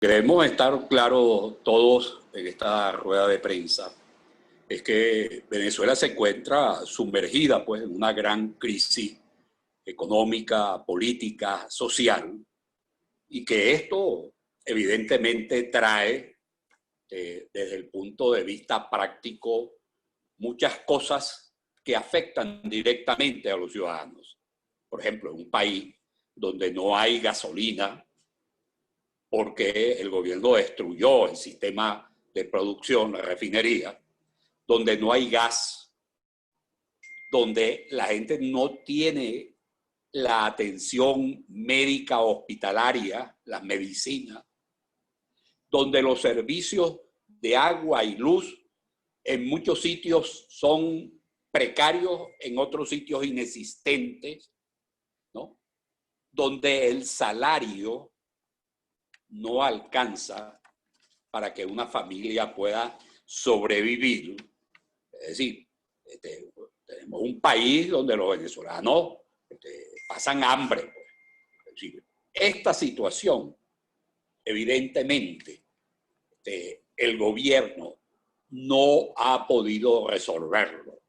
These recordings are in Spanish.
Queremos estar claros todos en esta rueda de prensa, es que Venezuela se encuentra sumergida pues, en una gran crisis económica, política, social, y que esto evidentemente trae, desde el punto de vista práctico, muchas cosas que afectan directamente a los ciudadanos. Por ejemplo, en un país donde no hay gasolina, porque el gobierno destruyó el sistema de producción, la refinería, donde no hay gas, donde la gente no tiene la atención médica hospitalaria, las medicinas, donde los servicios de agua y luz en muchos sitios son precarios, en otros sitios inexistentes, ¿no? Donde el salario no alcanza para que una familia pueda sobrevivir. Es decir, tenemos un país donde los venezolanos pasan hambre. Pues. Es decir, esta situación, evidentemente, el gobierno no ha podido resolverlo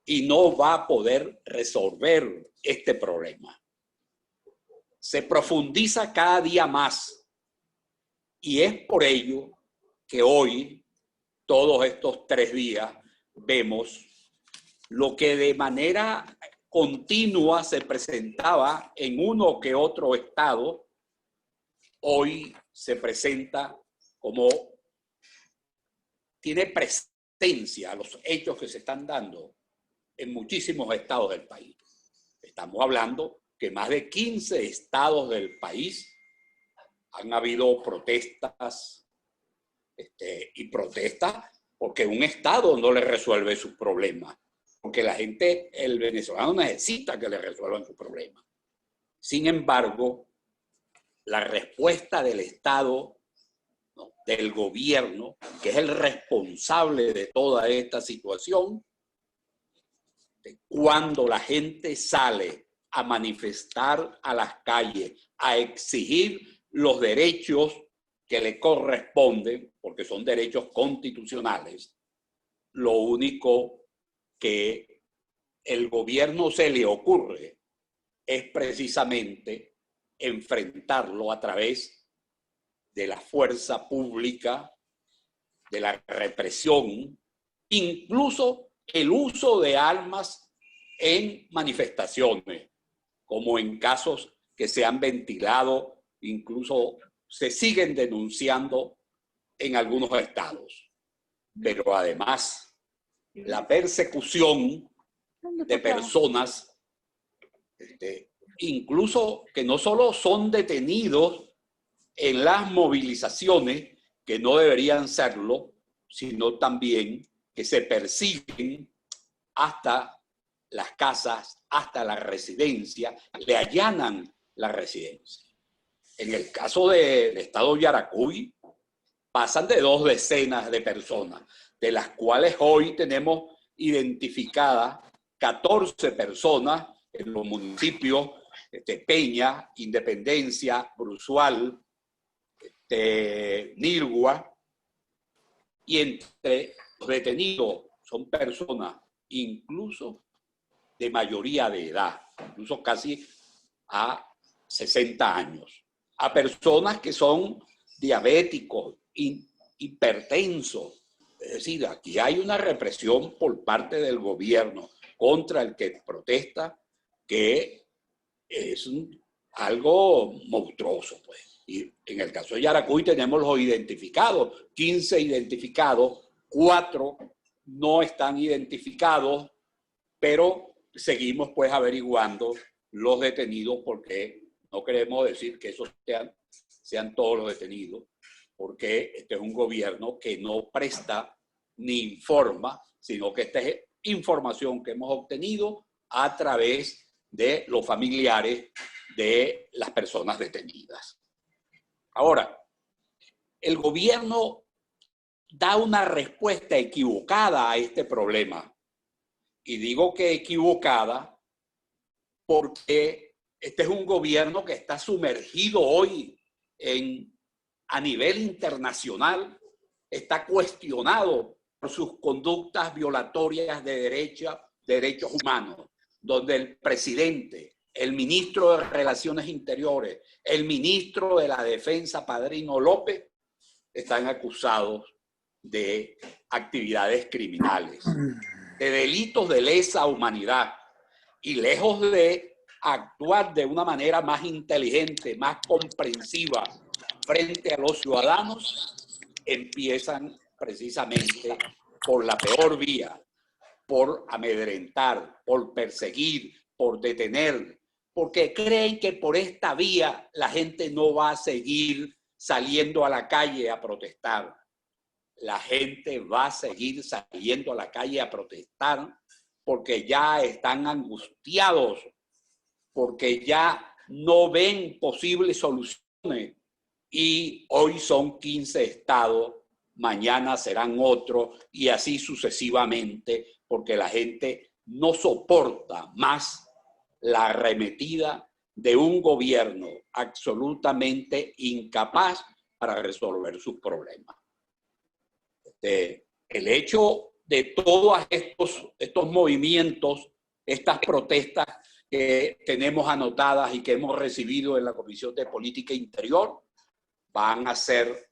y no va a poder resolver este problema. Se profundiza cada día más. Y es por ello que hoy, todos estos 3 días, vemos lo que de manera continua se presentaba en uno que otro estado, hoy se presenta como tiene presencia a los hechos que se están dando en muchísimos estados del país. Estamos hablando que más de 15 estados del país han habido protestas y protestas porque un Estado no le resuelve sus problemas, porque la gente, el venezolano necesita que le resuelvan sus problemas. Sin embargo, la respuesta del Estado, ¿no?, del gobierno, que es el responsable de toda esta situación, cuando la gente sale a manifestar a las calles, a exigir los derechos que le corresponden, porque son derechos constitucionales, lo único que el gobierno se le ocurre es precisamente enfrentarlo a través de la fuerza pública, de la represión, incluso el uso de armas en manifestaciones, como en casos que se han ventilado, incluso se siguen denunciando en algunos estados. Pero además, la persecución de personas, incluso que no solo son detenidos en las movilizaciones, que no deberían serlo, sino también que se persiguen hasta las casas, hasta la residencia, le allanan la residencia. En el caso del estado Yaracuy, pasan de 2 decenas de personas, de las cuales hoy tenemos identificadas 14 personas en los municipios Peña, Independencia, Bruzual, Nirgua, y entre los detenidos son personas incluso de mayoría de edad, incluso casi a 60 años, a personas que son diabéticos, hipertensos. Es decir, aquí hay una represión por parte del gobierno contra el que protesta, que es algo monstruoso, pues. Y en el caso de Yaracuy tenemos los identificados, 15 identificados, 4 no están identificados, pero seguimos pues averiguando los detenidos, porque no queremos decir que esos sean todos los detenidos, porque este es un gobierno que no presta ni informa, sino que esta es información que hemos obtenido a través de los familiares de las personas detenidas. Ahora, el gobierno da una respuesta equivocada a este problema. Y digo que equivocada porque este es un gobierno que está sumergido hoy en a nivel internacional está cuestionado por sus conductas violatorias de derechos humanos, donde el presidente, el ministro de Relaciones Interiores, el ministro de la Defensa, Padrino López, están acusados de actividades criminales, de delitos de lesa humanidad, y lejos de actuar de una manera más inteligente, más comprensiva frente a los ciudadanos, empiezan precisamente por la peor vía, por amedrentar, por perseguir, por detener, porque creen que por esta vía la gente no va a seguir saliendo a la calle a protestar. La gente va a seguir saliendo a la calle a protestar porque ya están angustiados, porque ya no ven posibles soluciones. Y hoy son 15 estados, mañana serán otros y así sucesivamente, porque la gente no soporta más la arremetida de un gobierno absolutamente incapaz para resolver sus problemas. El hecho de todos estos movimientos, estas protestas que tenemos anotadas y que hemos recibido en la Comisión de Política Interior, van a ser,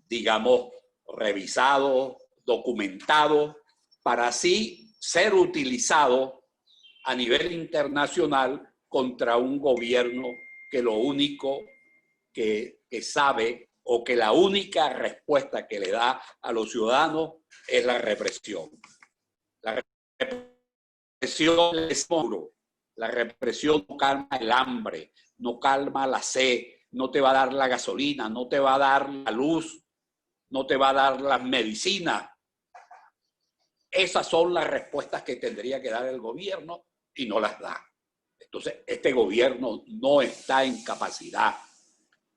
digamos, revisados, documentados, para así ser utilizados a nivel internacional contra un gobierno que lo único que sabe, o que la única respuesta que le da a los ciudadanos es la represión. La represión es duro. La represión no calma el hambre, no calma la sed, no te va a dar la gasolina, no te va a dar la luz, no te va a dar las medicinas. Esas son las respuestas que tendría que dar el gobierno y no las da. Entonces, este gobierno no está en capacidad.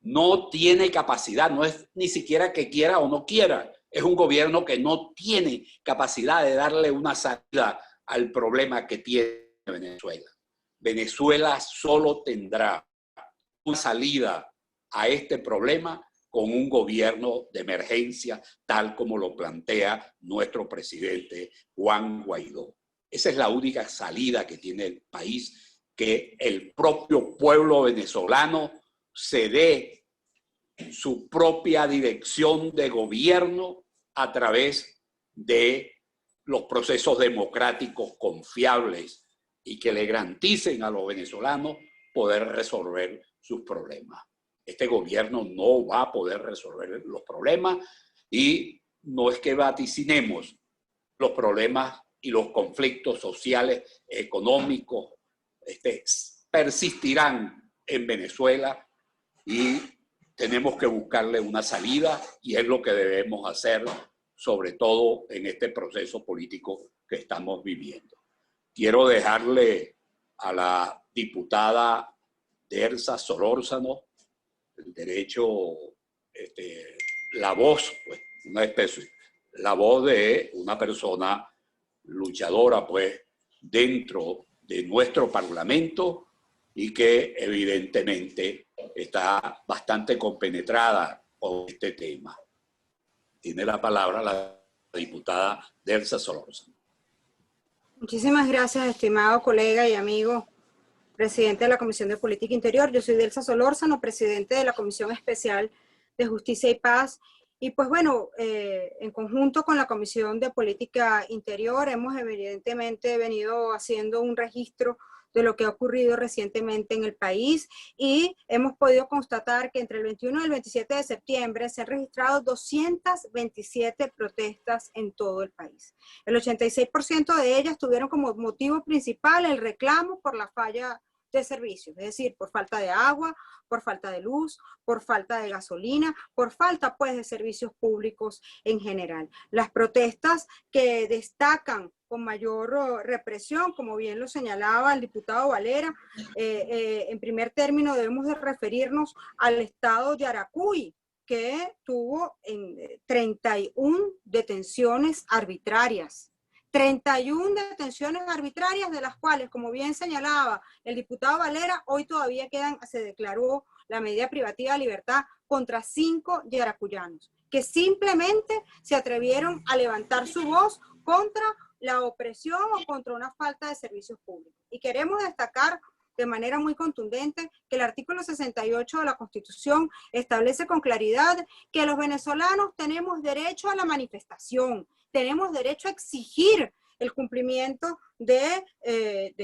No tiene capacidad, no es ni siquiera que quiera o no quiera. Es un gobierno que no tiene capacidad de darle una salida al problema que tiene Venezuela. Venezuela solo tendrá una salida a este problema con un gobierno de emergencia, tal como lo plantea nuestro presidente Juan Guaidó. Esa es la única salida que tiene el país, que el propio pueblo venezolano se dé su propia dirección de gobierno a través de los procesos democráticos confiables y que le garanticen a los venezolanos poder resolver sus problemas. Este gobierno no va a poder resolver los problemas y no es que vaticinemos los problemas y los conflictos sociales, económicos, persistirán en Venezuela y tenemos que buscarle una salida y es lo que debemos hacer, sobre todo en este proceso político que estamos viviendo. Quiero dejarle a la diputada Dersa Solórzano el derecho, la voz, pues, una especie, la voz de una persona luchadora, pues, dentro de nuestro Parlamento y que evidentemente está bastante compenetrada con este tema. Tiene la palabra la diputada Dersa Solórzano. Muchísimas gracias, estimado colega y amigo, presidente de la Comisión de Política Interior. Yo soy Dersa Solórzano, presidente de la Comisión Especial de Justicia y Paz. Y pues bueno, en conjunto con la Comisión de Política Interior hemos evidentemente venido haciendo un registro de lo que ha ocurrido recientemente en el país y hemos podido constatar que entre el 21 y el 27 de septiembre se han registrado 227 protestas en todo el país. El 86% de ellas tuvieron como motivo principal el reclamo por la falla de servicios, es decir, por falta de agua, por falta de luz, por falta de gasolina, por falta pues de servicios públicos en general. Las protestas que destacan con mayor represión, como bien lo señalaba el diputado Valera, en primer término debemos de referirnos al estado de Yaracuy, que tuvo 31 detenciones arbitrarias. 31 detenciones arbitrarias, de las cuales, como bien señalaba el diputado Valera, hoy todavía se declaró la medida privativa de libertad contra 5 yaracuyanos, que simplemente se atrevieron a levantar su voz contra la opresión o contra una falta de servicios públicos. Y queremos destacar de manera muy contundente que el artículo 68 de la Constitución establece con claridad que los venezolanos tenemos derecho a la manifestación, tenemos derecho a exigir el cumplimiento de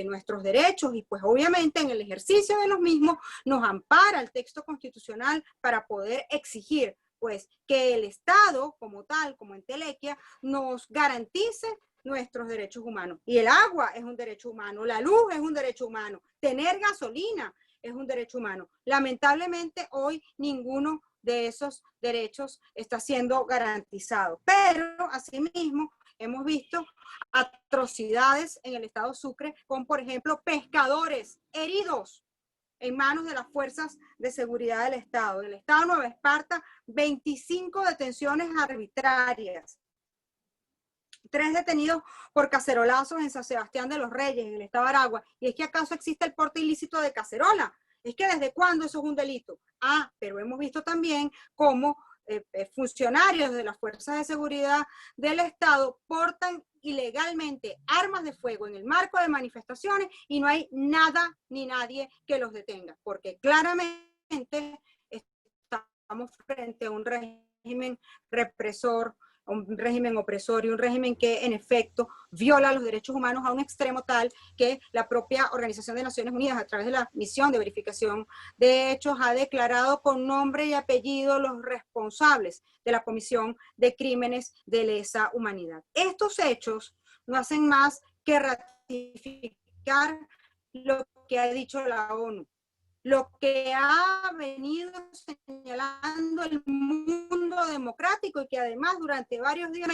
nuestros derechos y pues obviamente en el ejercicio de los mismos nos ampara el texto constitucional para poder exigir pues que el Estado como tal, como entelequia, nos garantice nuestros derechos humanos. Y el agua es un derecho humano, la luz es un derecho humano, tener gasolina es un derecho humano. Lamentablemente hoy ninguno de esos derechos está siendo garantizado, pero asimismo hemos visto atrocidades en el estado Sucre con, por ejemplo, pescadores heridos en manos de las fuerzas de seguridad del estado. En el estado de Nueva Esparta, 25 detenciones arbitrarias. 3 detenidos por cacerolazos en San Sebastián de los Reyes, en el estado de Aragua. ¿Y es que acaso existe el porte ilícito de cacerola? ¿Es que desde cuándo eso es un delito? Ah, pero hemos visto también cómo funcionarios de las fuerzas de seguridad del Estado portan ilegalmente armas de fuego en el marco de manifestaciones y no hay nada ni nadie que los detenga, porque claramente estamos frente a un régimen represor, un régimen opresor y un régimen que en efecto viola los derechos humanos a un extremo tal que la propia Organización de Naciones Unidas a través de la misión de verificación de hechos ha declarado con nombre y apellido los responsables de la comisión de crímenes de lesa humanidad. Estos hechos no hacen más que ratificar lo que ha dicho la ONU, lo que ha venido señalando el mundo democrático y que además durante varios días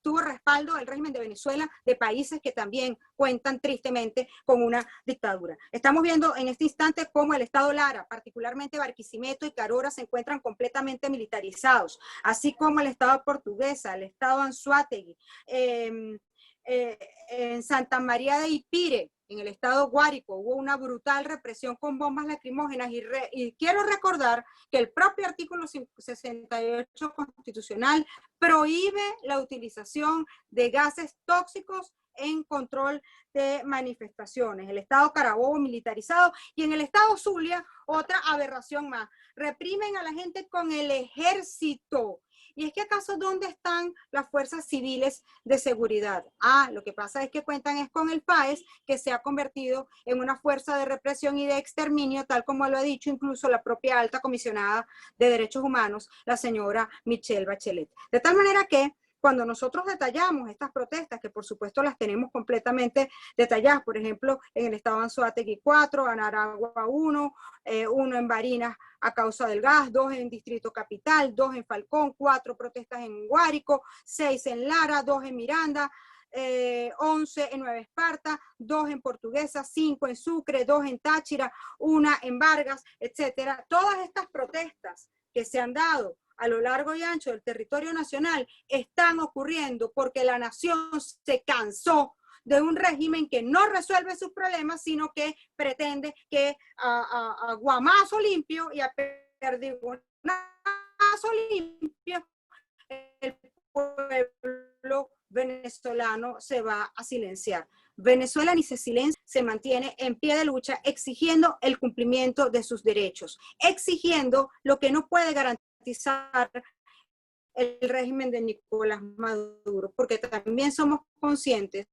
tuvo respaldo del régimen de Venezuela, de países que también cuentan tristemente con una dictadura. Estamos viendo en este instante cómo el estado Lara, particularmente Barquisimeto y Carora, se encuentran completamente militarizados, así como el estado Portuguesa, el estado Anzoátegui, en Santa María de Ipire, en el estado Guárico, hubo una brutal represión con bombas lacrimógenas y quiero recordar que el propio artículo 68 constitucional prohíbe la utilización de gases tóxicos en control de manifestaciones. El estado Carabobo militarizado y en el estado Zulia otra aberración más. Reprimen a la gente con el ejército. ¿Y es que acaso dónde están las fuerzas civiles de seguridad? Ah, lo que pasa es que cuentan es con el FAES, que se ha convertido en una fuerza de represión y de exterminio, tal como lo ha dicho incluso la propia alta comisionada de derechos humanos, la señora Michelle Bachelet. De tal manera que cuando nosotros detallamos estas protestas, que por supuesto las tenemos completamente detalladas, por ejemplo, en el estado Anzoátegui 4, en Aragua 1, 1 en Barinas a causa del gas, 2 en Distrito Capital, 2 en Falcón, 4 protestas en Guárico, 6 en Lara, 2 en Miranda, 11 en Nueva Esparta, 2 en Portuguesa, 5 en Sucre, 2 en Táchira, 1 en Vargas, etcétera. Todas estas protestas que se han dado a lo largo y ancho del territorio nacional están ocurriendo porque la nación se cansó de un régimen que no resuelve sus problemas, sino que pretende que a guamazo limpio y a perdigonazo limpio el pueblo venezolano se va a silenciar. Venezuela ni se silencia, se mantiene en pie de lucha exigiendo el cumplimiento de sus derechos, exigiendo lo que no puede garantizar el régimen de Nicolás Maduro, porque también somos conscientes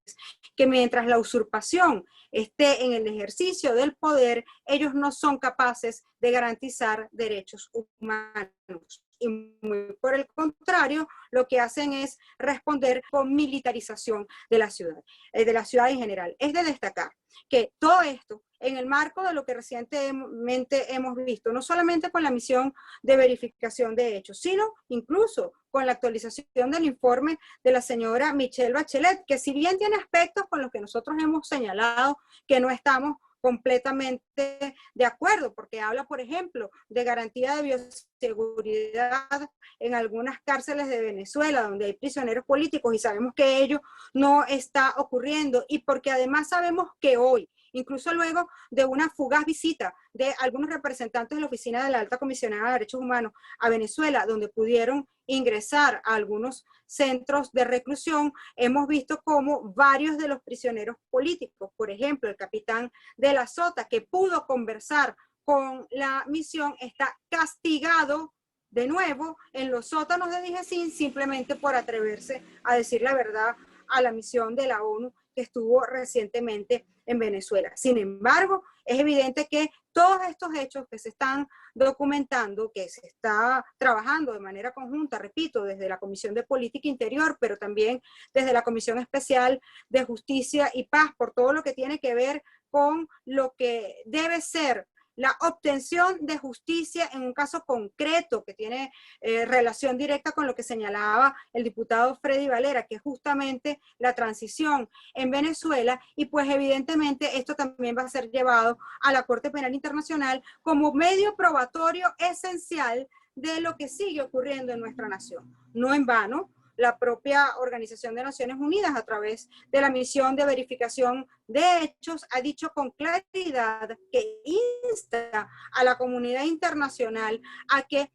que mientras la usurpación esté en el ejercicio del poder, ellos no son capaces de garantizar derechos humanos. Y muy por el contrario, lo que hacen es responder con militarización de la ciudad en general. Es de destacar que todo esto, en el marco de lo que recientemente hemos visto, no solamente con la misión de verificación de hechos, sino incluso con la actualización del informe de la señora Michelle Bachelet, que si bien tiene aspectos con los que nosotros hemos señalado que no estamos completamente de acuerdo, porque habla, por ejemplo, de garantía de bioseguridad en algunas cárceles de Venezuela, donde hay prisioneros políticos, y sabemos que ello no está ocurriendo, y porque además sabemos que hoy, incluso luego de una fugaz visita de algunos representantes de la Oficina de la Alta Comisionada de Derechos Humanos a Venezuela, donde pudieron ingresar a algunos centros de reclusión, hemos visto cómo varios de los prisioneros políticos, por ejemplo, el capitán de la Sota, que pudo conversar con la misión, está castigado de nuevo en los sótanos de DIJESIN simplemente por atreverse a decir la verdad a la misión de la ONU que estuvo recientemente en Venezuela. Sin embargo, es evidente que todos estos hechos que se están documentando, que se está trabajando de manera conjunta, repito, desde la Comisión de Política Interior, pero también desde la Comisión Especial de Justicia y Paz, por todo lo que tiene que ver con lo que debe ser la obtención de justicia en un caso concreto que tiene relación directa con lo que señalaba el diputado Freddy Valera, que es justamente la transición en Venezuela, y pues evidentemente esto también va a ser llevado a la Corte Penal Internacional como medio probatorio esencial de lo que sigue ocurriendo en nuestra nación. No en vano, la propia Organización de Naciones Unidas, a través de la misión de verificación de hechos, ha dicho con claridad que insta a la comunidad internacional a que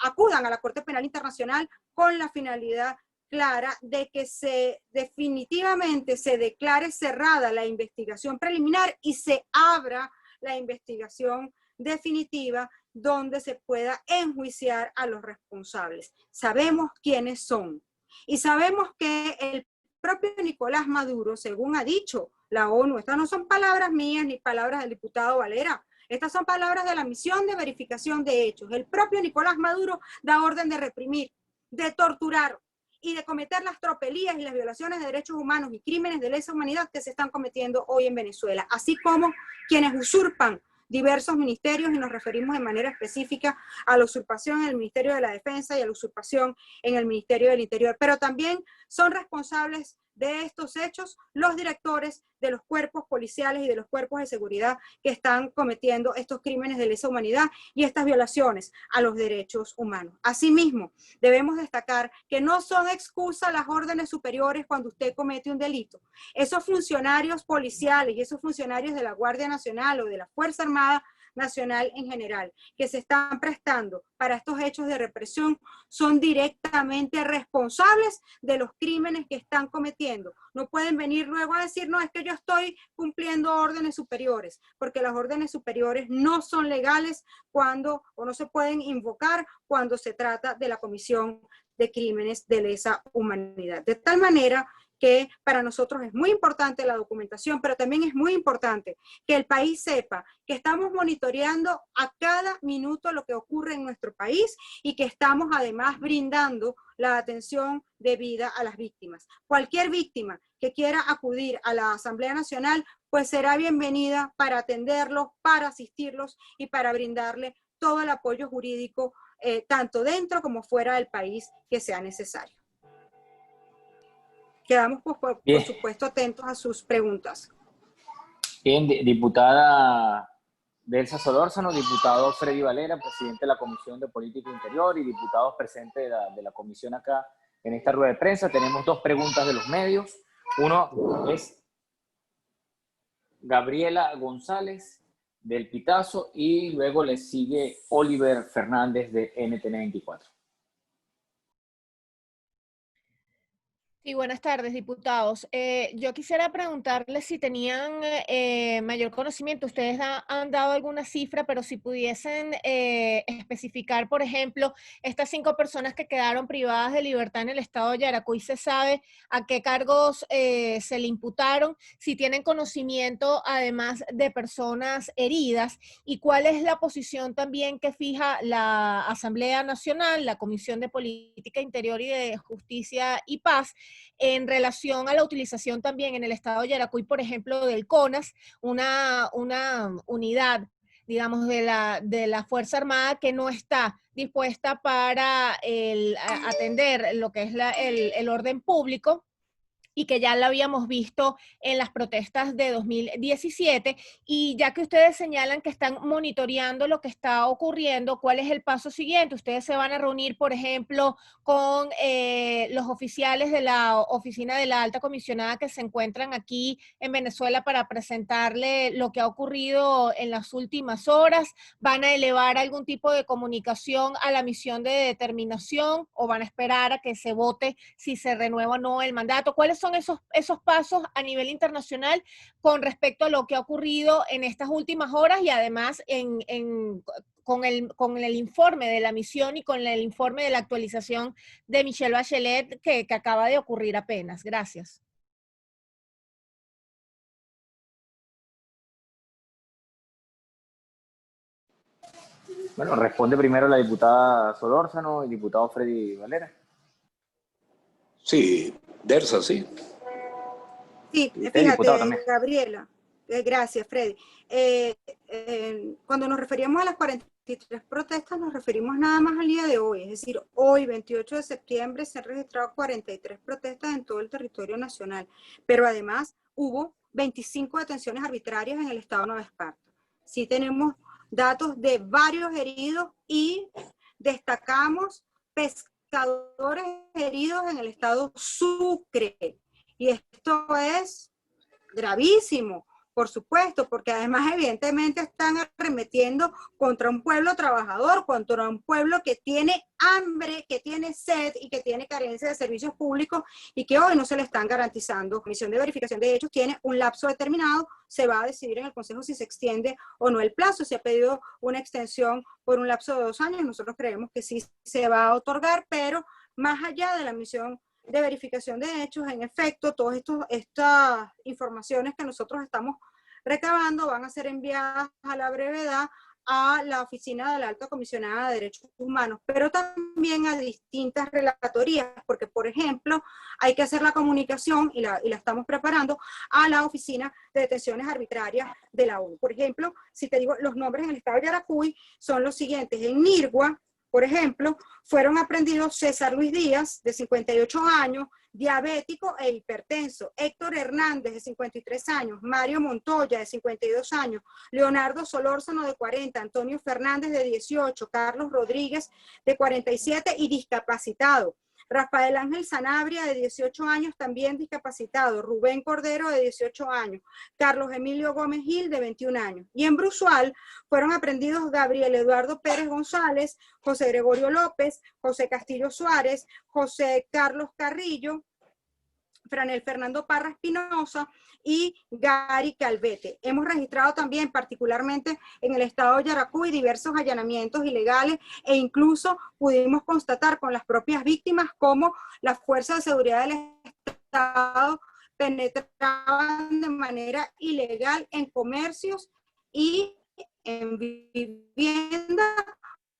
acudan a la Corte Penal Internacional con la finalidad clara de que definitivamente se declare cerrada la investigación preliminar y se abra la investigación definitiva donde se pueda enjuiciar a los responsables. Sabemos quiénes son y sabemos que el propio Nicolás Maduro, según ha dicho la ONU, estas no son palabras mías ni palabras del diputado Valera, estas son palabras de la misión de verificación de hechos. El propio Nicolás Maduro da orden de reprimir, de torturar y de cometer las tropelías y las violaciones de derechos humanos y crímenes de lesa humanidad que se están cometiendo hoy en Venezuela, así como quienes usurpan diversos ministerios, y nos referimos de manera específica a la usurpación en el Ministerio de la Defensa y a la usurpación en el Ministerio del Interior. Pero también son responsables de estos hechos los directores de los cuerpos policiales y de los cuerpos de seguridad que están cometiendo estos crímenes de lesa humanidad y estas violaciones a los derechos humanos. Asimismo, debemos destacar que no son excusa las órdenes superiores cuando usted comete un delito. Esos funcionarios policiales y esos funcionarios de la Guardia Nacional o de la Fuerza Armada Nacional en general, que se están prestando para estos hechos de represión, son directamente responsables de los crímenes que están cometiendo. No pueden venir luego a decir, no, es que yo estoy cumpliendo órdenes superiores, porque las órdenes superiores no son legales cuando, o no se pueden invocar cuando se trata de la comisión de crímenes de lesa humanidad. De tal manera que para nosotros es muy importante la documentación, pero también es muy importante que el país sepa que estamos monitoreando a cada minuto lo que ocurre en nuestro país y que estamos además brindando la atención debida a las víctimas. Cualquier víctima que quiera acudir a la Asamblea Nacional, pues será bienvenida para atenderlos, para asistirlos y para brindarle todo el apoyo jurídico, tanto dentro como fuera del país, que sea necesario. Quedamos, pues, por supuesto, atentos a sus preguntas. Bien, diputada Delsa Solórzano, diputado Freddy Valera, presidente de la Comisión de Política Interior, y diputados presentes de la comisión acá en esta rueda de prensa. Tenemos dos preguntas de los medios. Uno es Gabriela González del Pitazo y luego le sigue Oliver Fernández de NTN 24. Sí, buenas tardes, diputados. Yo quisiera preguntarles si tenían mayor conocimiento. Ustedes han dado alguna cifra, pero si pudiesen especificar, por ejemplo, estas 5 personas que quedaron privadas de libertad en el estado de Yaracuy, ¿se sabe a qué cargos se le imputaron? Si tienen conocimiento, además, de personas heridas, y cuál es la posición también que fija la Asamblea Nacional, la Comisión de Política Interior y de Justicia y Paz, en relación a la utilización también en el estado de Yaracuy, por ejemplo, del CONAS, una unidad, digamos, de la Fuerza Armada que no está dispuesta para atender lo que es el orden público, y que ya la habíamos visto en las protestas de 2017. Y ya que ustedes señalan que están monitoreando lo que está ocurriendo, ¿cuál es el paso siguiente? Ustedes se van a reunir, por ejemplo, con los oficiales de la oficina de la alta comisionada que se encuentran aquí en Venezuela para presentarle lo que ha ocurrido en las últimas horas. ¿Van a elevar algún tipo de comunicación a la misión de determinación o van a esperar a que se vote si se renueva o no el mandato? ¿Cuáles son esos pasos a nivel internacional con respecto a lo que ha ocurrido en estas últimas horas y además con el informe de la misión y con el informe de la actualización de Michelle Bachelet que acaba de ocurrir apenas? Gracias. Bueno, responde primero la diputada Solórzano y el diputado Freddy Valera. Sí, Dersa, sí. Sí, fíjate, Gabriela. Gracias, Freddy. Cuando nos referíamos a las 43 protestas, nos referimos nada más al día de hoy. Es decir, hoy, 28 de septiembre, se han registrado 43 protestas en todo el territorio nacional. Pero además hubo 25 detenciones arbitrarias en el estado de Nueva Esparta. Sí tenemos datos de varios heridos y destacamos pescadores heridos en el estado Sucre. Y esto es gravísimo, por supuesto, porque además evidentemente están arremetiendo contra un pueblo trabajador, contra un pueblo que tiene hambre, que tiene sed y que tiene carencia de servicios públicos y que hoy no se le están garantizando. La Comisión de Verificación de Hechos tiene un lapso determinado, se va a decidir en el Consejo si se extiende o no el plazo. Se ha pedido una extensión por un lapso de 2 años, nosotros creemos que sí se va a otorgar, pero más allá de la misión de verificación de hechos, en efecto, todas estas informaciones que nosotros estamos recabando van a ser enviadas a la brevedad a la oficina de la Alta Comisionada de Derechos Humanos, pero también a distintas relatorías, porque, por ejemplo, hay que hacer la comunicación, y la estamos preparando, a la Oficina de Detenciones Arbitrarias de la ONU. Por ejemplo, si te digo, los nombres en el estado de Yaracuy son los siguientes. En Nirgua, por ejemplo, fueron aprehendidos César Luis Díaz, de 58 años, diabético e hipertenso; Héctor Hernández, de 53 años; Mario Montoya, de 52 años; Leonardo Solórzano, de 40; Antonio Fernández, de 18; Carlos Rodríguez, de 47 y discapacitado; Rafael Ángel Sanabria, de 18 años, también discapacitado; Rubén Cordero, de 18 años; Carlos Emilio Gómez Gil, de 21 años. Y en Brusual fueron aprehendidos Gabriel Eduardo Pérez González, José Gregorio López, José Castillo Suárez, José Carlos Carrillo, Franel Fernando Parra Espinosa y Gary Calvete. Hemos registrado también, particularmente en el estado de Yaracuy, diversos allanamientos ilegales e incluso pudimos constatar con las propias víctimas cómo las fuerzas de seguridad del Estado penetraban de manera ilegal en comercios y en viviendas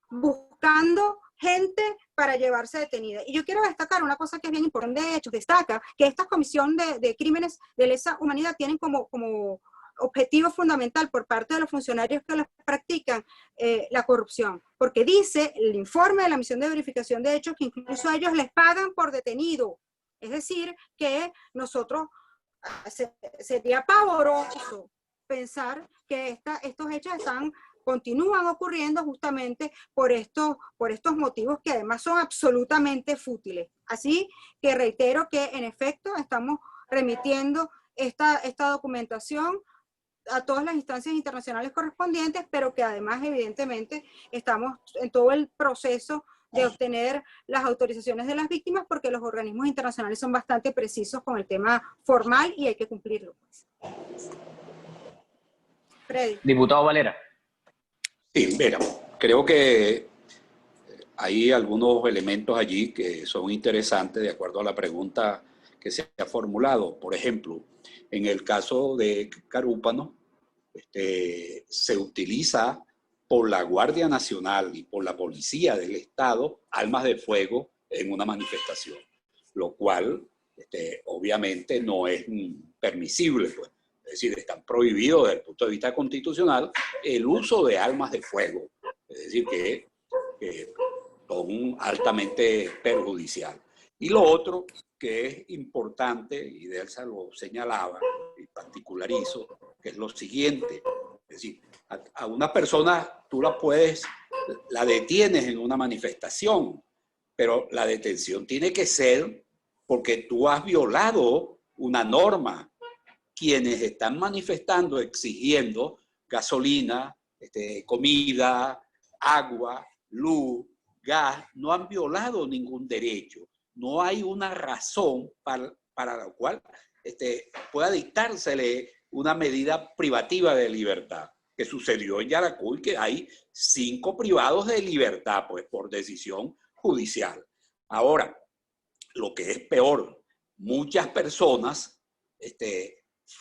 buscando gente para llevarse detenida. Y yo quiero destacar una cosa que es bien importante. De hecho, destaca que esta comisión de crímenes de lesa humanidad tienen como objetivo fundamental por parte de los funcionarios que los practican la corrupción, porque dice el informe de la misión de verificación de hechos que incluso a ellos les pagan por detenido. Es decir, que nosotros sería pavoroso pensar que estos hechos continúan ocurriendo justamente por estos motivos que además son absolutamente fútiles. Así que reitero que en efecto estamos remitiendo esta documentación a todas las instancias internacionales correspondientes, pero que además evidentemente estamos en todo el proceso de obtener las autorizaciones de las víctimas, porque los organismos internacionales son bastante precisos con el tema formal y hay que cumplirlo. Freddy. Diputado Valera. Sí, mira, creo que hay algunos elementos allí que son interesantes de acuerdo a la pregunta que se ha formulado. Por ejemplo, en el caso de Carúpano, se utiliza por la Guardia Nacional y por la Policía del Estado armas de fuego en una manifestación, lo cual obviamente no es permisible, pues. Es decir, están prohibidos desde el punto de vista constitucional el uso de armas de fuego, es decir, que son altamente perjudiciales. Y lo otro que es importante, y Delsa lo señalaba, y particularizo, que es lo siguiente. Es decir, a una persona tú la detienes en una manifestación, pero la detención tiene que ser porque tú has violado una norma. Quienes están manifestando, exigiendo gasolina, comida, agua, luz, gas, no han violado ningún derecho. No hay una razón para la cual pueda dictársele una medida privativa de libertad, que sucedió en Yaracuy, que hay 5 privados de libertad, pues por decisión judicial. Ahora, lo que es peor, muchas personas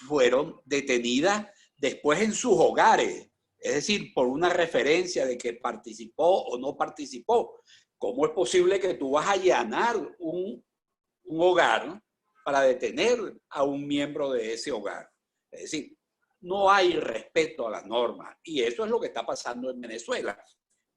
fueron detenidas después en sus hogares, es decir, por una referencia de que participó o no participó. ¿Cómo es posible que tú vas a allanar un hogar para detener a un miembro de ese hogar? Es decir, no hay respeto a las normas, y eso es lo que está pasando en Venezuela,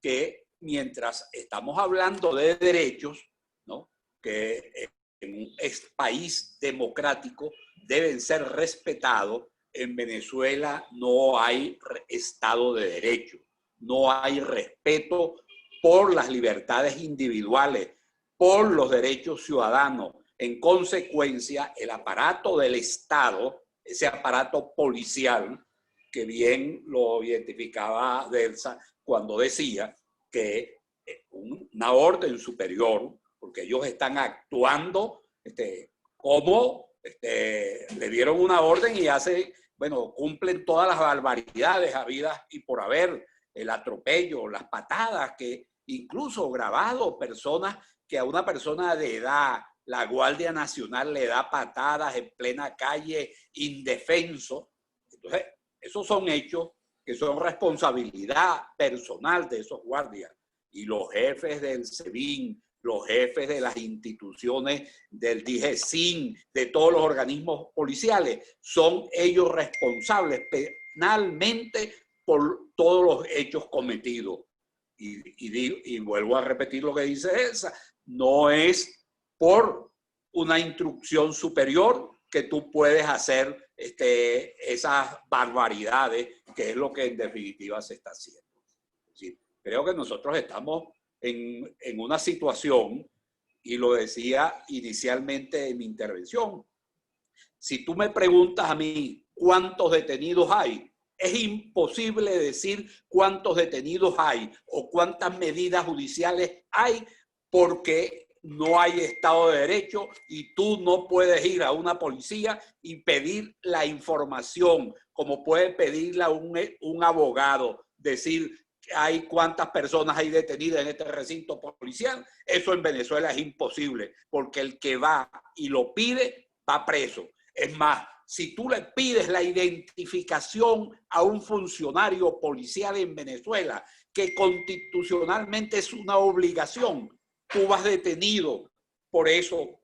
que mientras estamos hablando de derechos, ¿no?, que en un país democrático deben ser respetados, en Venezuela no hay Estado de Derecho, no hay respeto por las libertades individuales, por los derechos ciudadanos. En consecuencia, el aparato del Estado, ese aparato policial, que bien lo identificaba Delsa cuando decía que una orden superior, porque ellos están actuando como le dieron una orden y cumplen todas las barbaridades habidas y por haber, el atropello, las patadas, que incluso grabado personas, que a una persona de edad la Guardia Nacional le da patadas en plena calle, indefenso. Entonces, esos son hechos que son responsabilidad personal de esos guardias, y los jefes del SEBIN, los jefes de las instituciones del DIGESIN, de todos los organismos policiales, son ellos responsables penalmente por todos los hechos cometidos. Y vuelvo a repetir lo que dice esa, no es por una instrucción superior que tú puedes hacer esas barbaridades, que es lo que en definitiva se está haciendo. Es decir, creo que nosotros estamos en una situación, y lo decía inicialmente en mi intervención, si tú me preguntas a mí cuántos detenidos hay, es imposible decir cuántos detenidos hay o cuántas medidas judiciales hay, porque no hay Estado de Derecho y tú no puedes ir a una policía y pedir la información como puede pedirla un abogado, decir hay cuántas personas hay detenidas en este recinto policial. Eso en Venezuela es imposible, porque el que va y lo pide va preso. Es más, si tú le pides la identificación a un funcionario policial en Venezuela, que constitucionalmente es una obligación, tú vas detenido por eso,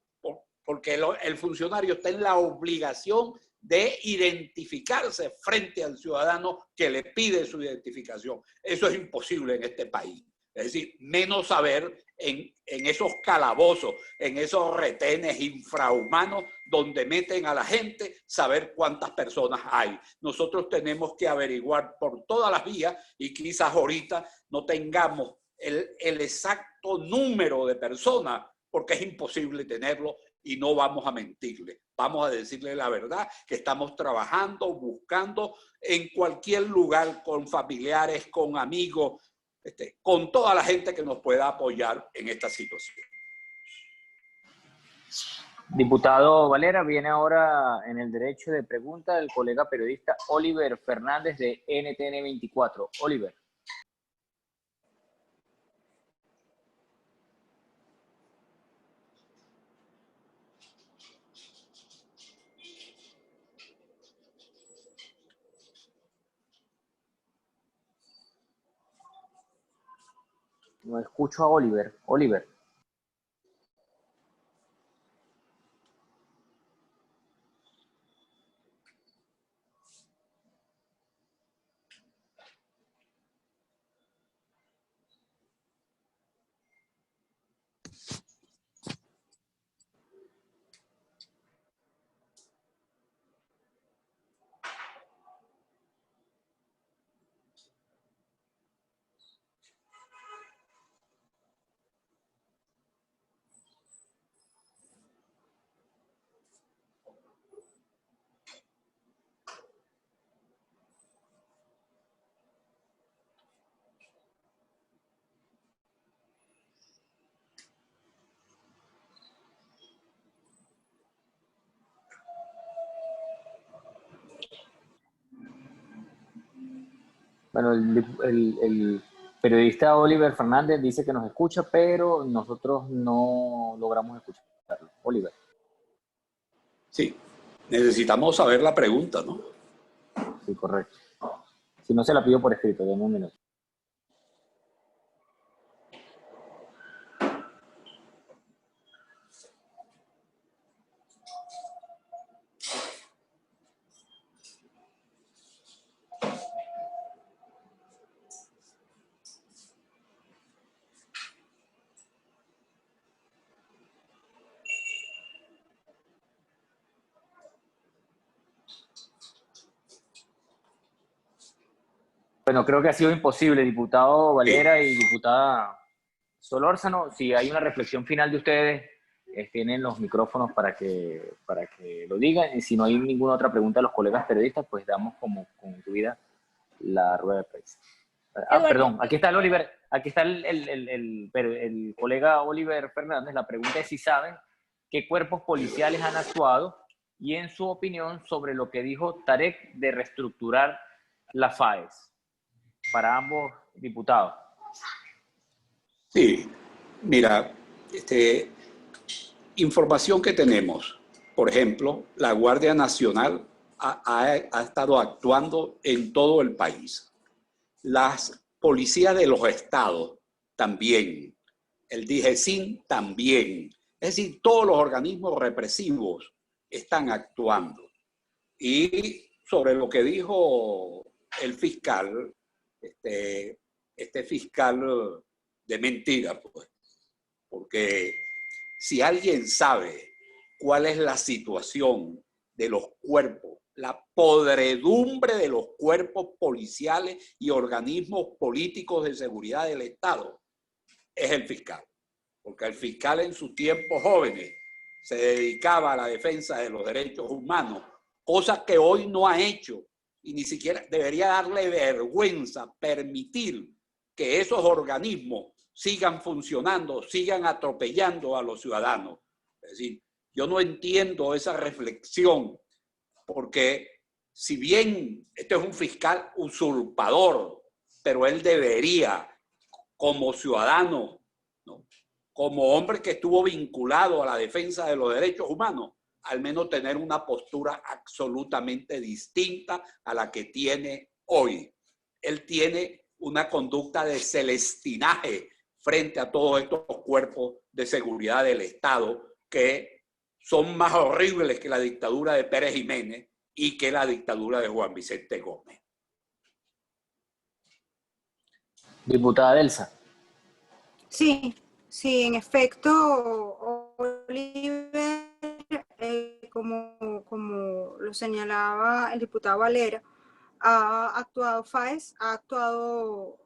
porque el funcionario está en la obligación de identificarse frente al ciudadano que le pide su identificación. Eso es imposible en este país. Es decir, menos saber en esos calabozos, en esos retenes infrahumanos donde meten a la gente, saber cuántas personas hay. Nosotros tenemos que averiguar por todas las vías, y quizás ahorita no tengamos el exacto número de personas, porque es imposible tenerlo, y no vamos a mentirle. Vamos a decirle la verdad, que estamos trabajando, buscando en cualquier lugar, con familiares, con amigos, con toda la gente que nos pueda apoyar en esta situación. Diputado Valera, viene ahora en el derecho de pregunta el colega periodista Oliver Fernández de NTN 24. Oliver. No escucho a Oliver. Oliver. Bueno, el periodista Oliver Fernández dice que nos escucha, pero nosotros no logramos escucharlo. Oliver. Sí, necesitamos saber la pregunta, ¿no? Sí, correcto. Si no, se la pido por escrito, denme un minuto. Bueno, creo que ha sido imposible, diputado Valera y diputada Solórzano. Si hay una reflexión final de ustedes, tienen los micrófonos para que lo digan. Y si no hay ninguna otra pregunta de los colegas periodistas, pues damos como concluida la rueda de prensa. Perdón, aquí está el Oliver, aquí está el colega Oliver Fernández. La pregunta es si saben qué cuerpos policiales han actuado y en su opinión sobre lo que dijo Tarek de reestructurar la FAES. Para ambos diputados. Sí, mira, información que tenemos, por ejemplo, la Guardia Nacional ha estado actuando en todo el país. Las policías de los estados también, el DIGESIN también. Es decir, todos los organismos represivos están actuando. Y sobre lo que dijo el fiscal, este fiscal de mentira, pues, porque si alguien sabe cuál es la situación de los cuerpos, la podredumbre de los cuerpos policiales y organismos políticos de seguridad del Estado, es el fiscal. Porque el fiscal en sus tiempos jóvenes se dedicaba a la defensa de los derechos humanos, cosa que hoy no ha hecho. Y ni siquiera debería darle vergüenza permitir que esos organismos sigan funcionando, sigan atropellando a los ciudadanos. Es decir, yo no entiendo esa reflexión, porque si bien este es un fiscal usurpador, pero él debería, como ciudadano, ¿no?, como hombre que estuvo vinculado a la defensa de los derechos humanos, al menos tener una postura absolutamente distinta a la que tiene hoy. Él tiene una conducta de celestinaje frente a todos estos cuerpos de seguridad del Estado que son más horribles que la dictadura de Pérez Jiménez y que la dictadura de Juan Vicente Gómez. Diputada Delsa. Sí, sí, en efecto, Oliver, como lo señalaba el diputado Valera, ha actuado FAES, ha actuado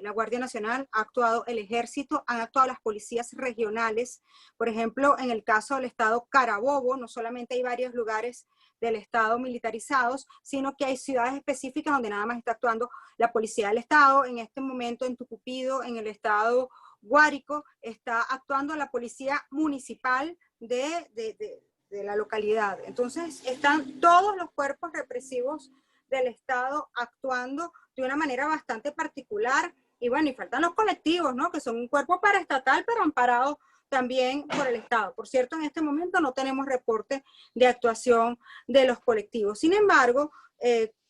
la Guardia Nacional, ha actuado el Ejército, han actuado las policías regionales. Por ejemplo, en el caso del estado Carabobo, no solamente hay varios lugares del estado militarizados, sino que hay ciudades específicas donde nada más está actuando la policía del estado. En este momento en Tucupido, en el estado Guárico, está actuando la policía municipal de la localidad. Entonces, están todos los cuerpos represivos del Estado actuando de una manera bastante particular. Y bueno, y faltan los colectivos, ¿no?, que son un cuerpo paraestatal, pero amparados también por el Estado. Por cierto, en este momento no tenemos reporte de actuación de los colectivos. Sin embargo,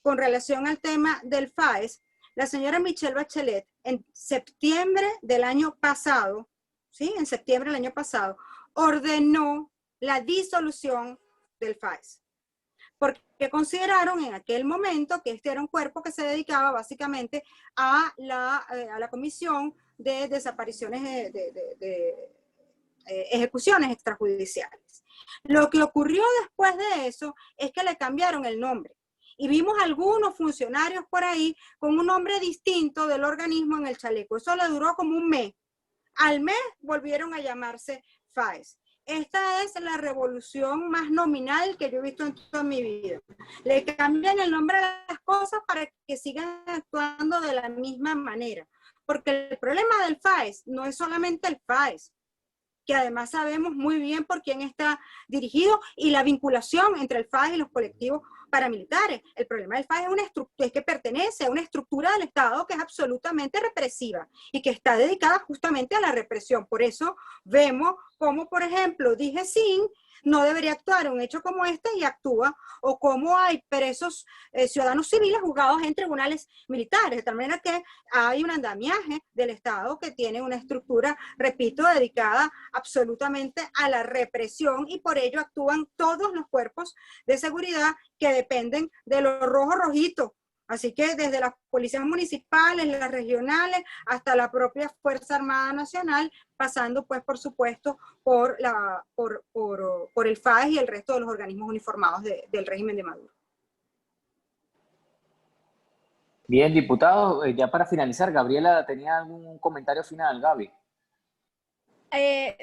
con relación al tema del FAES, la señora Michelle Bachelet, en septiembre del año pasado, ¿sí?, en septiembre del año pasado, ordenó la disolución del FAES, porque consideraron en aquel momento que este era un cuerpo que se dedicaba básicamente a la comisión de desapariciones de ejecuciones extrajudiciales. Lo que ocurrió después de eso es que le cambiaron el nombre y vimos algunos funcionarios por ahí con un nombre distinto del organismo en el chaleco. Eso le duró como un mes. Al mes volvieron a llamarse FAES. Esta es la revolución más nominal que yo he visto en toda mi vida. Le cambian el nombre a las cosas para que sigan actuando de la misma manera. Porque el problema del FAES no es solamente el FAES. que además sabemos muy bien por quién está dirigido, y la vinculación entre el FAES y los colectivos paramilitares. El problema del FAES es que pertenece a una estructura del Estado que es absolutamente represiva y que está dedicada justamente a la represión. Por eso vemos como, por ejemplo, DIGESIN no debería actuar en un hecho como este y actúa, o como hay presos ciudadanos civiles juzgados en tribunales militares, de tal manera que hay un andamiaje del Estado que tiene una estructura, repito, dedicada absolutamente a la represión, y por ello actúan todos los cuerpos de seguridad que dependen de los rojos rojitos. Así que desde las policías municipales, las regionales, hasta la propia Fuerza Armada Nacional, pasando pues por supuesto por el FAES y el resto de los organismos uniformados del régimen de Maduro. Bien, diputado, ya para finalizar, Gabriela, ¿tenía algún comentario final, Gaby?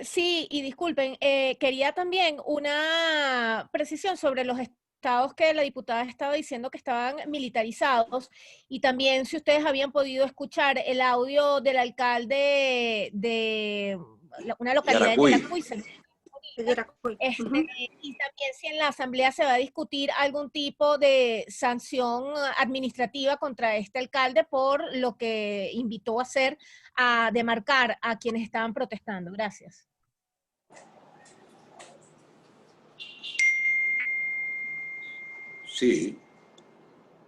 Sí, y disculpen, quería también una precisión sobre los estados que la diputada estaba diciendo que estaban militarizados, y también si ustedes habían podido escuchar el audio del alcalde de una localidad de Yaracuy. Y también si en la asamblea se va a discutir algún tipo de sanción administrativa contra este alcalde por lo que invitó a hacer, a demarcar a quienes estaban protestando. Gracias. Sí.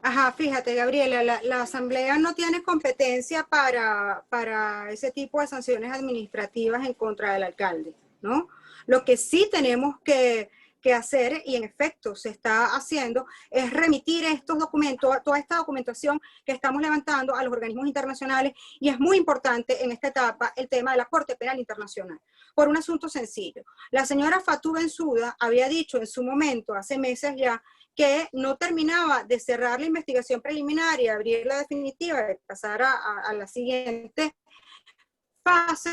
Ajá, fíjate, Gabriela, la Asamblea no tiene competencia para ese tipo de sanciones administrativas en contra del alcalde, ¿no? Lo que sí tenemos que hacer, y en efecto se está haciendo, es remitir estos documentos, toda esta documentación que estamos levantando a los organismos internacionales, y es muy importante en esta etapa el tema de la Corte Penal Internacional, por un asunto sencillo. La señora Fatou Bensouda había dicho en su momento, hace meses ya, que no terminaba de cerrar la investigación preliminar y abrir la definitiva, de pasar a la siguiente fase,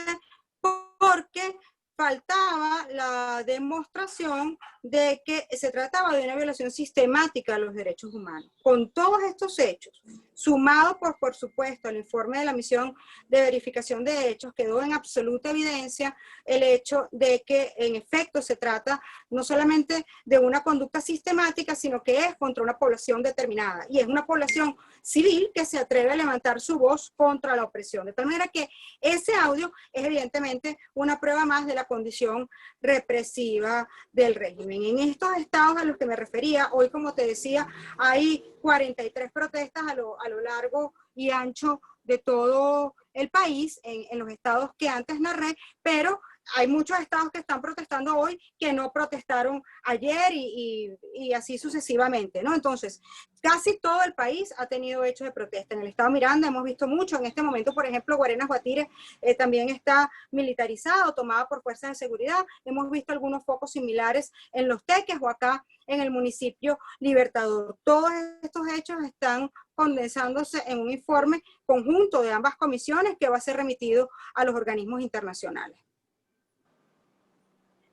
porque faltaba la demostración de que se trataba de una violación sistemática de los derechos humanos. Con todos estos hechos, sumado por supuesto al informe de la misión de verificación de hechos, quedó en absoluta evidencia el hecho de que en efecto se trata no solamente de una conducta sistemática, sino que es contra una población determinada, y es una población civil que se atreve a levantar su voz contra la opresión. De tal manera que ese audio es evidentemente una prueba más de la condición represiva del régimen. En estos estados a los que me refería, hoy, como te decía, hay 43 protestas a lo largo y ancho de todo el país, en los estados que antes narré, pero hay muchos estados que están protestando hoy que no protestaron ayer, y así sucesivamente, ¿no? Entonces, casi todo el país ha tenido hechos de protesta. En el estado Miranda hemos visto mucho. En este momento, por ejemplo, Guarenas Guatire también está militarizado, tomada por fuerzas de seguridad. Hemos visto algunos focos similares en Los Teques o acá en el municipio Libertador. Todos estos hechos están condensándose en un informe conjunto de ambas comisiones que va a ser remitido a los organismos internacionales.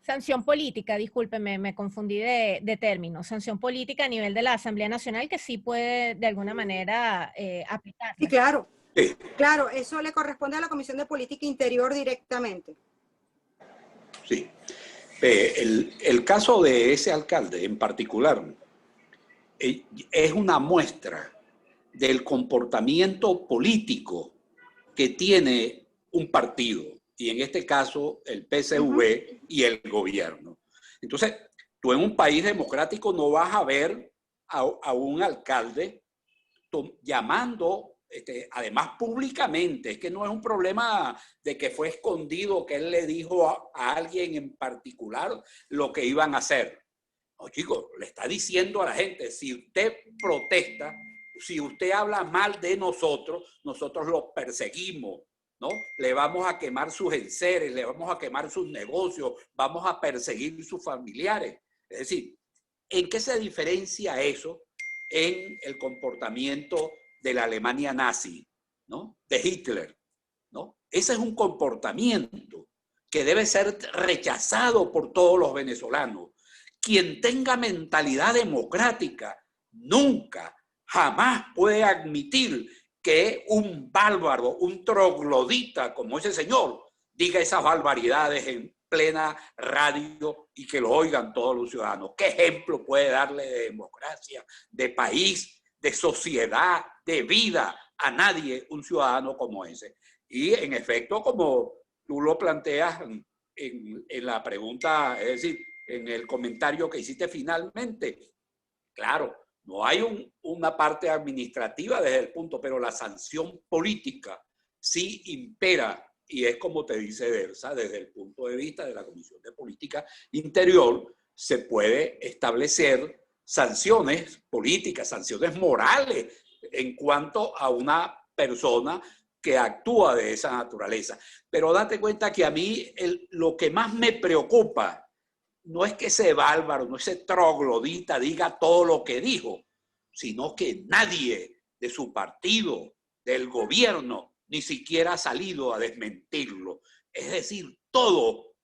Sanción política, discúlpeme, me confundí de término. Sanción política a nivel de la Asamblea Nacional, que sí puede de alguna manera aplicar. Sí, claro. Sí. Claro, eso le corresponde a la Comisión de Política Interior directamente. Sí. El caso de ese alcalde en particular es una muestra del comportamiento político que tiene un partido, y en este caso el PSV y el gobierno. Entonces, tú en un país democrático no vas a ver a un alcalde llamando, además públicamente, es que no es un problema de que fue escondido, que él le dijo a alguien en particular lo que iban a hacer. No, chicos, le está diciendo a la gente, si usted protesta, si usted habla mal de nosotros, nosotros lo perseguimos, ¿no? Le vamos a quemar sus enseres, le vamos a quemar sus negocios, vamos a perseguir sus familiares. Es decir, ¿en qué se diferencia eso en el comportamiento de la Alemania nazi, ¿no? De Hitler, ¿no? Ese es un comportamiento que debe ser rechazado por todos los venezolanos. Quien tenga mentalidad democrática nunca, jamás puede admitir que un bárbaro, un troglodita como ese señor, diga esas barbaridades plena radio y que lo oigan todos los ciudadanos. ¿Qué ejemplo puede darle de democracia, de país, de sociedad, de vida a nadie un ciudadano como ese? Y en efecto, como tú lo planteas en la pregunta, es decir, en el comentario que hiciste finalmente, claro, no hay una parte administrativa desde el punto, pero la sanción política sí impera, y es como te dice Delsa, desde el punto de vista de la Comisión de Política Interior, se puede establecer sanciones políticas, sanciones morales en cuanto a una persona que actúa de esa naturaleza. Pero date cuenta que a mí lo que más me preocupa no es que ese bárbaro, no ese troglodita diga todo lo que dijo, sino que nadie de su partido, del gobierno, ni siquiera ha salido a desmentirlo. Es decir, todo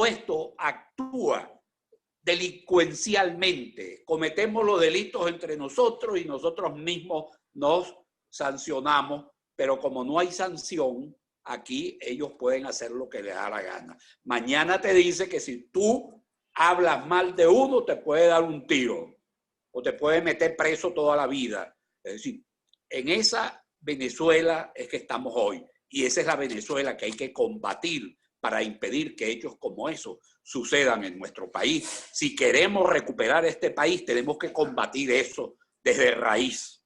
esto actúa delincuencialmente. Cometemos los delitos entre nosotros y nosotros mismos nos sancionamos, pero como no hay sanción, aquí ellos pueden hacer lo que les da la gana. Mañana te dice que si tú hablas mal de uno, te puede dar un tiro o te puede meter preso toda la vida. Es decir, en esa Venezuela es que estamos hoy. Y esa es la Venezuela que hay que combatir para impedir que hechos como esos sucedan en nuestro país. Si queremos recuperar este país, tenemos que combatir eso desde raíz.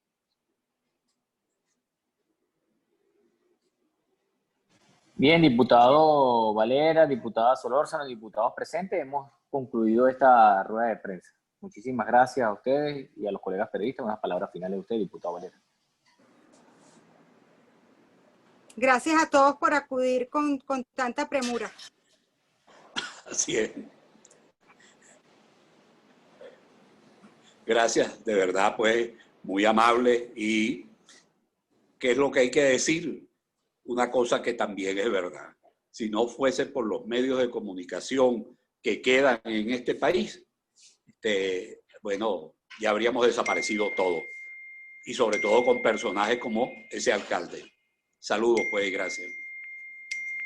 Bien, diputado Valera, diputada Solórzano, diputados presentes, hemos concluido esta rueda de prensa. Muchísimas gracias a ustedes y a los colegas periodistas. Unas palabras finales de usted, diputado Valera. Gracias a todos por acudir con tanta premura. Así es. Gracias, de verdad, pues, muy amable. ¿Y qué es lo que hay que decir? Una cosa que también es verdad. Si no fuese por los medios de comunicación que quedan en este país, bueno, ya habríamos desaparecido todo. Y sobre todo con personajes como ese alcalde. Saludos, pues, y gracias.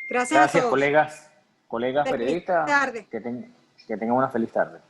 Gracias a todos. Colegas Feliz periodistas. tarde. Que tengan una feliz tarde.